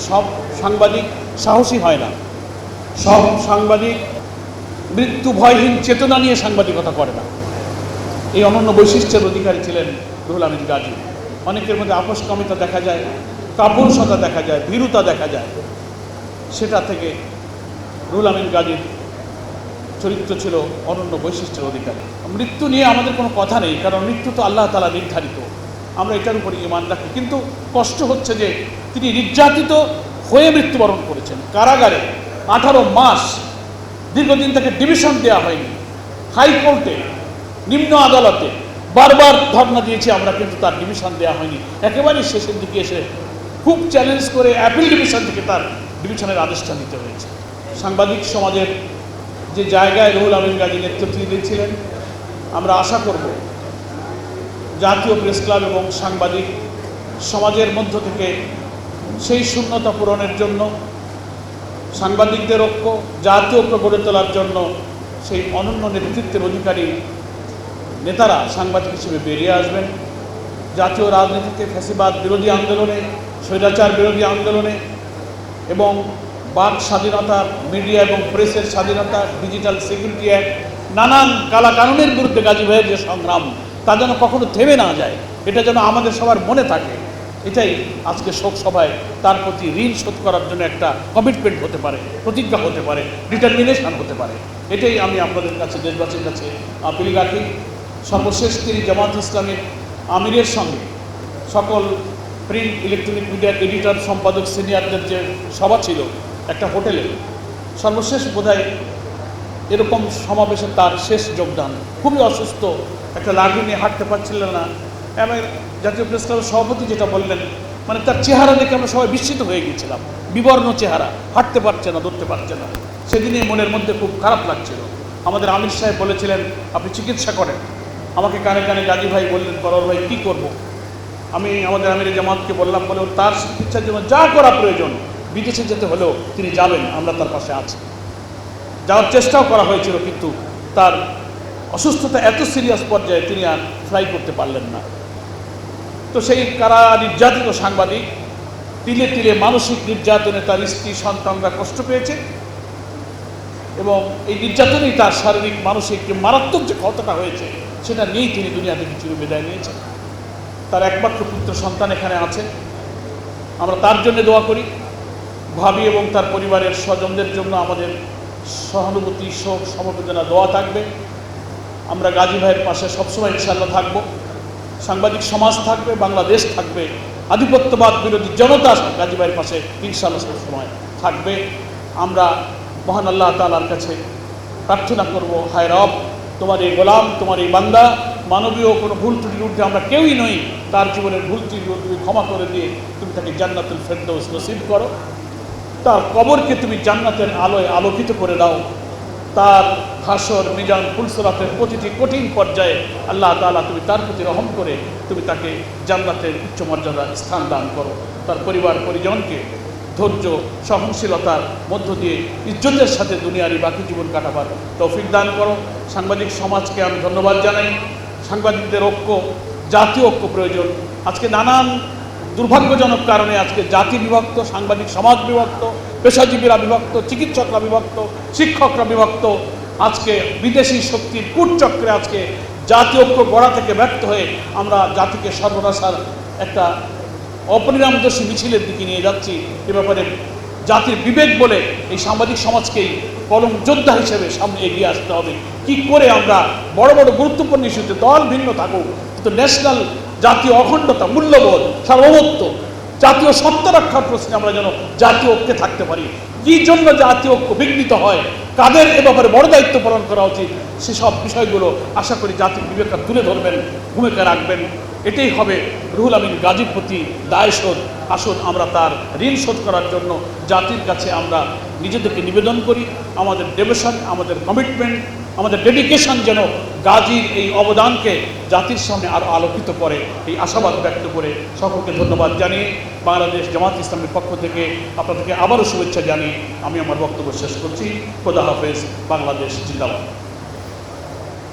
সব সাংবাদিক সাহসী হয় না, সব সাংবাদিক মৃত্যু ভয়হীন চেতনা নিয়ে সাংবাদিকতা করে না। এই অনন্য বৈশিষ্ট্যের অধিকারী ছিলেন রুহুল আমিন গাজী। অনেকের মধ্যে আপোষকামিতা দেখা যায়, কাপুরুষতা দেখা যায়, ভীরুতা দেখা যায়, সেটা থেকে রুহুল আমিন গাজীর চরিত্র ছিল অনন্য বৈশিষ্ট্যের অধিকারী। মৃত্যু নিয়ে আমাদের কোনো কথা নেই, কারণ মৃত্যু তো আল্লাহ তাআলা নির্ধারিত, আমরা এটার উপর ঈমান রাখি। কিন্তু কষ্ট হচ্ছে যে তিনি নির্যাতিত হয়ে মৃত্যুবরণ করেছেন, কারাগারে 18 মাস, দীর্ঘদিন তাকে ডিভিশন দেওয়া হয়নি। হাইকোর্টে, নিম্ন আদালতে বারবার ধর্ণা দিয়েছি আমরা, কিন্তু তার ডিভিশন দেওয়া হয়নি। একেবারেই শেষের দিকে এসে খুব চ্যালেঞ্জ করে অ্যাপিল ডিভিশন থেকে তার ডিভিশনের আদেশটা নিতে হয়েছে। সাংবাদিক সমাজের যে জায়গায় রুহুল আমিন গাজী নেতৃত্ব দিয়েছিলেন, আমরা আশা করব জাতীয় প্রেস ক্লাব এবং সাংবাদিক সমাজের মধ্য থেকে সেই শূন্যতা পূরণের জন্য, সাংবাদিকদের ঐক্য, জাতীয় ঐক্য গড়ে তোলার জন্য সেই অনন্য নেতৃত্বের অধিকারী নেতারা সাংবাদিক হিসেবে বেরিয়ে আসবেন। জাতীয় রাজনীতিতে ফ্যাসিবাদ বিরোধী আন্দোলনে, স্বৈরাচার বিরোধী আন্দোলনে এবং বাক স্বাধীনতা, মিডিয়া এবং প্রেসের স্বাধীনতা, ডিজিটাল সিকিউরিটি অ্যাক্ট, নানান কালাকানুনের বিরুদ্ধে গাজী ভাইয়ের যে সংগ্রাম, তা যেন কখনো থেমে না যায়, এটা যেন আমাদের সবার মনে থাকে। এটাই আজকে শোক সভায় তার প্রতি ঋণ শোধ করার জন্য একটা কমিটমেন্ট হতে পারে, প্রতিজ্ঞা হতে পারে, ডিটারমিনেশন হতে পারে। এটাই আমি আপনাদের কাছে, দেশবাসীর কাছে আপিল রাখি। সর্বশেষ তিনি জামাত ইসলামের আমিরের সঙ্গে সকল প্রিন্ট ইলেকট্রনিক মিডিয়ার এডিটর, সম্পাদক, সিনিয়রদের যে সভা ছিল একটা হোটেলে, সর্বশেষ বোধহয় এরকম সমাবেশে তার শেষ যোগদান। খুবই অসুস্থ, একটা লাঠি নিয়ে হাঁটতে পারছিলেন না। এবং জাতীয় প্রেস ক্লাবের সভাপতি যেটা বললেন, মানে তার চেহারা দেখে আমরা সবাই বিস্মিত হয়ে গিয়েছিলাম। বিবর্ণ চেহারা, হাঁটতে পারছে না, ধরতে পারছে না। সেদিনে মনের মধ্যে খুব খারাপ লাগছিল। আমাদের আমির সাহেব বলেছিলেন আপনি চিকিৎসা করেন। আমাকে কানে কানে গাজী ভাই বললেন, পরর ভাই কী করবো? আমি আমাদের আমির জামাতকে বললাম, বলে তার চিকিৎসার জন্য যা করা প্রয়োজন, বিদেশে যেতে হলেও তিনি যাবেন, আমরা তার পাশে আছি। যাওয়ার চেষ্টাও করা হয়েছিল, কিন্তু তার অসুস্থতা এত সিরিয়াস পর্যায়ে তিনি আর ফ্লাই করতে পারলেন না। তো সেই কারা নির্যাতিত সাংবাদিক, তিলে তিলে মানসিক নির্যাতনে তার স্ত্রী, সন্তানরা কষ্ট পেয়েছে, এবং এই নির্যাতনেই তার শারীরিক, মানসিক যে মারাত্মক যে ক্ষতটা হয়েছে, সেটা নিয়েই তিনি দুনিয়া থেকে চিরবিদায় নিয়েছেন। তার একমাত্র পুত্র সন্তান এখানে আছে, আমরা তার জন্য দোয়া করি। ভাবি এবং তার পরিবারের স্বজনদের জন্য আমাদের সহানুভূতি, শোক, সমবেদনা, দোয়া থাকবে। আমরা গাজী ভাইয়ের পাশে সবসময় ইনশাআল্লাহ থাকব। সাংবাদিক সমাজ থাকবে, বাংলাদেশ থাকবে, আধিপত্যবাদ বিরোধী জনতা গাজী ভাইয়ের পাশে ইনশাআল্লাহ সবসময় থাকবে। আমরা মহান আল্লাহ তাআলার কাছে প্রার্থনা করব, হায় রব, তোমার এই গোলাম, তোমার এই বান্দা, মানবীয় কোনো ভুল ত্রুটির ঊর্ধ্বে আমরা কেউই নই। তার জীবনের ভুল ত্রুটি তুমি ক্ষমা করে দিয়ে তুমি তাকে জান্নাতুল ফেরদৌস নসিব করো। তার কবরকে তুমি জান্নাতের আলোয় আলোকিত করে দাও। তার হাসর, মিজান, ফুলসরাতের প্রতিটি কঠিন পর্যায়ে আল্লাহ তাআলা তুমি তার প্রতি রহম করে তুমি তাকে জান্নাতের উচ্চ মর্যাদার স্থান দান করো। তার পরিবার পরিজনকে ধৈর্য, সহনশীলতার মধ্য দিয়ে ইজ্জতের সাথে দুনিয়ারই বাকি জীবন কাটাবার তৌফিক দান করো। সাংবাদিক সমাজকে আমি ধন্যবাদ জানাই। সাংবাদিকদের ঐক্য, জাতীয় ঐক্য প্রয়োজন। আজকে নানান দুর্ভাগ্যজনক কারণে আজকে জাতি বিভক্ত, সাংবাদিক সমাজ বিভক্ত, পেশাজীবীরা বিভক্ত, চিকিৎসকরা বিভক্ত, শিক্ষকরা বিভক্ত। আজকে বিদেশি শক্তির কূটচক্রে আজকে জাতীয় ঐক্য গড়া থেকে ব্যর্থ হয়ে আমরা জাতিকে সর্বনাশার একটা অপরিণামদর্শী মিছিলের দিকে নিয়ে যাচ্ছি। এ ব্যাপারে জাতির বিবেক বলে এই সাংবাদিক সমাজকেই কলম যোদ্ধা হিসেবে সামনে এগিয়ে আসতে হবে। কি করে আমরা বড় বড় গুরুত্বপূর্ণ ইস্যুতে দল ভিন্ন থাকুক, কিন্তু ন্যাশনাল, জাতীয় অখণ্ডতা, মূল্যবোধ, সার্বভৌমত্ব, জাতীয় সত্তা রক্ষার প্রশ্নে আমরা যেন জাতীয় ঐক্যে থাকতে পারি। কি জন্য জাতীয় ঐক্য বিঘ্নিত হয়, কাদের এ ব্যাপারে বড় দায়িত্ব পালন করা উচিত, সেসব বিষয়গুলো আশা করি জাতির বিবেকটা তুলে ধরবেন, ভূমিকা রাখবেন। এটাই হবে রুহুল আমিন গাজীর প্রতি দায় শোধ। আসুন আমরা তার ঋণ শোধ করার জন্য জাতির কাছে আমরা নিজেদেরকে নিবেদন করি। আমাদের ডেভোশন, আমাদের কমিটমেন্ট, আমাদের ডেডিকেশন যেন গাজীর এই অবদানকে জাতির সামনে আরও আলোকিত করে, এই আশাবাদ ব্যক্ত করে সকলকে ধন্যবাদ জানিয়ে বাংলাদেশ জামাত ইসলামের পক্ষ থেকে আপনাদেরকে আবারও শুভেচ্ছা জানিয়ে আমি আমার বক্তব্য শেষ করছি। খোদা হাফেজ। বাংলাদেশ জিন্দাবাদ।